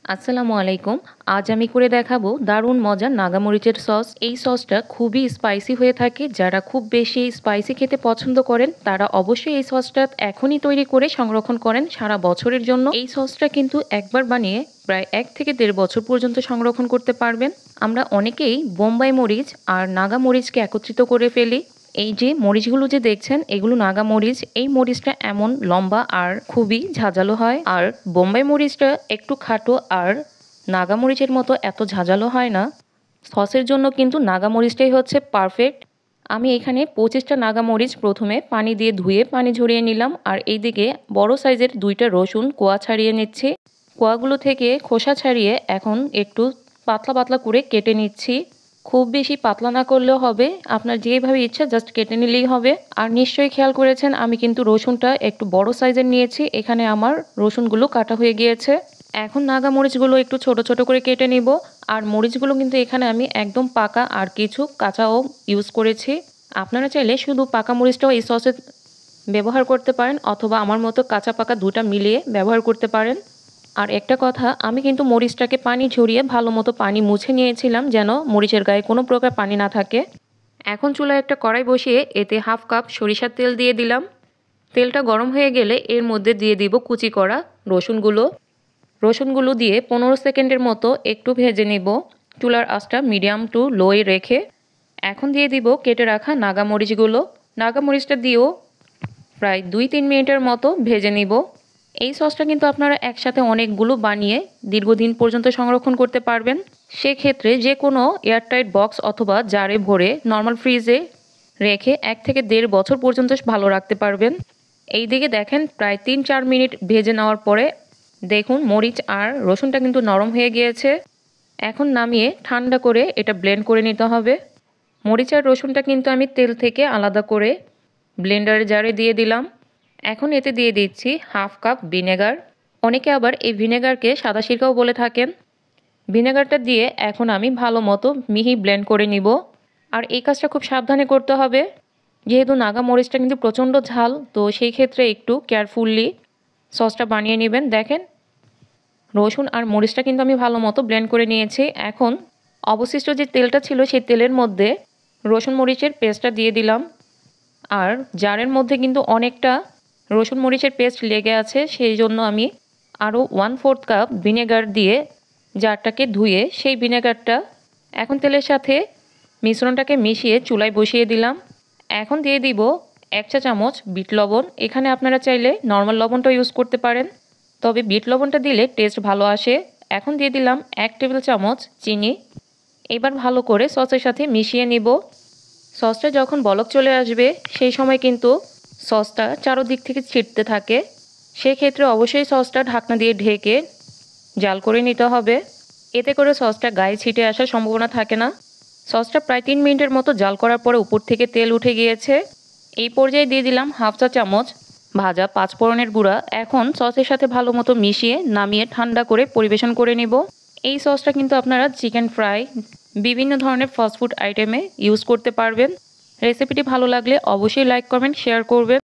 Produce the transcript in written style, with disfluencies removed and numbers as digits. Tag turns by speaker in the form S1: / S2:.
S1: আসসালামু আলাইকুম। আজ আমি করে দেখাবো দারুণ মজার নাগা মরিচের সস। এই সসটা খুবই স্পাইসি হয়ে থাকে। যারা খুব বেশি স্পাইসি খেতে পছন্দ করেন তারা অবশ্যই এই সসটা এখনই তৈরি করে সংরক্ষণ করেন সারা বছরের জন্য। এই সসটা কিন্তু একবার বানিয়ে প্রায় ১ থেকে ১.৫ বছর পর্যন্ত সংরক্ষণ করতে পারবেন। আমরা অনেকেই বোম্বাই মরিচ আর নাগা মরিচকে একত্রিত করে ফেলি। এই যে মরিচগুলো যে দেখছেন এগুলো নাগা মরিচ। এই মরিচটা এমন লম্বা আর খুবই ঝাঁঝালো হয়। আর বোম্বাই মরিচটা একটু খাটো আর নাগা মরিচের মতো এত ঝাঁঝালো হয় না। সসের জন্য কিন্তু নাগা মরিচটাই হচ্ছে পারফেক্ট। আমি এখানে ২৫টা নাগা মরিচ প্রথমে পানি দিয়ে ধুয়ে পানি ঝরিয়ে নিলাম। আর এইদিকে বড় সাইজের ২টা রসুন কোয়া ছাড়িয়ে নিচ্ছি। কোয়াগুলো থেকে খোসা ছাড়িয়ে এখন একটু পাতলা পাতলা করে কেটে নিচ্ছি। খুব বেশি পাতলা না করলেও হবে, আপনার যেভাবে ইচ্ছা জাস্ট কেটে নিলেই হবে। আর নিশ্চয়ই খেয়াল করেছেন আমি কিন্তু রসুনটা একটু বড় সাইজের নিয়েছি। এখানে আমার রসুনগুলো কাটা হয়ে গিয়েছে। এখন নাগা মরিচগুলো একটু ছোট ছোট করে কেটে নিব। আর মরিচগুলো কিন্তু এখানে আমি একদম পাকা আর কিছু কাঁচাও ইউজ করেছি। আপনারা চাইলে শুধু পাকা মরিচটাও এই সসে ব্যবহার করতে পারেন, অথবা আমার মতো কাঁচা পাকা দুটা মিলিয়ে ব্যবহার করতে পারেন। আর একটা কথা, আমি কিন্তু মরিচটাকে পানি ঝরিয়ে ভালো মতো পানি মুছে নিয়েছিলাম যেন মরিচের গায়ে কোনো প্রকার পানি না থাকে। এখন চুলায় একটা কড়াই বসিয়ে এতে 1/2 কাপ সরিষার তেল দিয়ে দিলাম। তেলটা গরম হয়ে গেলে এর মধ্যে দিয়ে দিব কুচি করা রসুনগুলো দিয়ে 15 সেকেন্ডের মতো একটু ভেজে নিব, চুলার আঁচটা মিডিয়াম টু লোয়ে রেখে। এখন দিয়ে দিব কেটে রাখা নাগা মরিচটা দিয়েও প্রায় 2-3 মিনিটের মতো ভেজে নিব। এই সসটা কিন্তু আপনারা একসাথে অনেকগুলো বানিয়ে দীর্ঘদিন পর্যন্ত সংরক্ষণ করতে পারবেন। সেক্ষেত্রে যে কোনো এয়ারটাইট বক্স অথবা জারে ভরে নর্মাল ফ্রিজে রেখে 1 থেকে 1.5 বছর পর্যন্ত ভালো রাখতে পারবেন। এই দিকে দেখেন প্রায় 3-4 মিনিট ভেজে নেওয়ার পরে দেখুন মরিচ আর রসুনটা কিন্তু নরম হয়ে গিয়েছে। এখন নামিয়ে ঠান্ডা করে এটা ব্লেন্ড করে নিতে হবে। মরিচ আর রসুনটা কিন্তু আমি তেল থেকে আলাদা করে ব্লেন্ডারের জারে দিয়ে দিলাম। এখন এতে দিয়ে দিচ্ছি 1/2 কাপ ভিনেগার। অনেকে আবার এই ভিনেগারকে সাদা সিরকাও বলে থাকেন। ভিনেগারটা দিয়ে এখন আমি ভালো মতো মিহি ব্লেন্ড করে নিব। আর এই কাজটা খুব সাবধানে করতে হবে, যেহেতু নাগা মরিচটা কিন্তু প্রচণ্ড ঝাল, তো সেই ক্ষেত্রে একটু কেয়ারফুললি সসটা বানিয়ে নেবেন। দেখেন রসুন আর মরিচটা কিন্তু আমি ভালো মতো ব্লেন্ড করে নিয়েছি। এখন অবশিষ্ট যে তেলটা ছিল সেই তেলের মধ্যে রসুন মরিচের পেস্টটা দিয়ে দিলাম। আর জারের মধ্যে কিন্তু অনেকটা রসুন মরিচের পেস্ট লেগে আছে, সেই জন্য আমি আরও 1/4 কাপ ভিনেগার দিয়ে জারটাকে ধুয়ে সেই ভিনেগারটা এখন তেলের সাথে মিশ্রণটাকে মিশিয়ে চুলায় বসিয়ে দিলাম। এখন দিয়ে দিব 1 চা চামচ বিট লবণ। এখানে আপনারা চাইলে নর্মাল লবণটাও ইউজ করতে পারেন, তবে বিট লবণটা দিলে টেস্ট ভালো আসে। এখন দিয়ে দিলাম 1 টেবিল চামচ চিনি। এবার ভালো করে সসের সাথে মিশিয়ে নিব। সসটা যখন বলক চলে আসবে সেই সময় কিন্তু সসটা চারদিক থেকে ছিটতে থাকে। সেক্ষেত্রে অবশ্যই সসটা ঢাকনা দিয়ে ঢেকে জাল করে নিতে হবে। এতে করে সসটা গায়ে ছিটে আসার সম্ভাবনা থাকে না। সসটা প্রায় 3 মিনিটের মতো জাল করার পরে উপর থেকে তেল উঠে গিয়েছে। এই পর্যায়ে দিয়ে দিলাম 1/2 চা চামচ ভাজা 5 ফোড়নের গুঁড়া। এখন সসের সাথে ভালো মতো মিশিয়ে নামিয়ে ঠান্ডা করে পরিবেশন করে নিব। এই সসটা কিন্তু আপনারা চিকেন ফ্রাই, বিভিন্ন ধরনের ফাস্টফুড আইটেমে ইউজ করতে পারবেন। রেসিপিটি ভালো লাগলে অবশ্যই লাইক কমেন্ট শেয়ার করবেন।